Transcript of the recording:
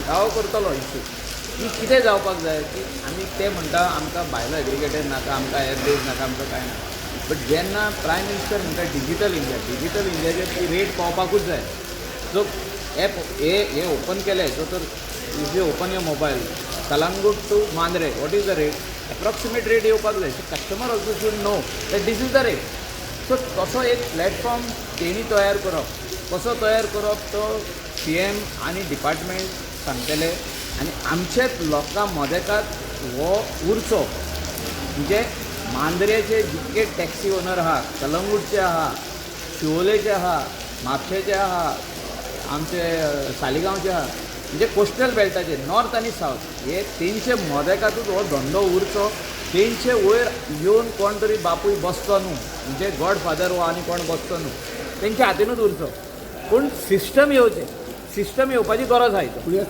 दावो करतलो इश्यू की कितें जावपाक जाय की आमी ते म्हणटा आमकां भायलो एग्रिगेटेड नाका आमकां एअरबेज नाका आमकां कांय ना बट जेन्ना प्रायम मिनिस्टर म्हणटा डिजिटल इंडियाचेर ती रेट पावपाकूच जाय सो हे ओपन केलें सो तर if you open your mobile Calangute to Mandrem what is the rate approximate rate येवपाक जाय so customer also should know that this is the rate so तसो एक प्लॅटफॉर्म तेणी तयार करप कसो तयार करप तो CM आनी डिपार्टमेंट सांगतले आनी आमचेच लोकां मदेकात हो उरचो म्हणजे मांद्रेचे जितके टॅक्सी ओनर आहा कलंगूटचे आहा शिवोलेचे आहा म्हापशेचे आहा आमचे सालिगांवचे आहा म्हणजे कोस्टल बेल्टाचे नॉर्थ आनी सावथ हे तेंचे मदेकातूच हो धंदो उरचो तेंचे वयर येवन कोण तरी बापूय बसचो न्हू म्हणजे गॉडफादर हो आनी कोण बसचो न्हू तेंच्या हातीनूच उरचो पूण सिस्टम येवचें सिस्टम येवपाची गरज आहा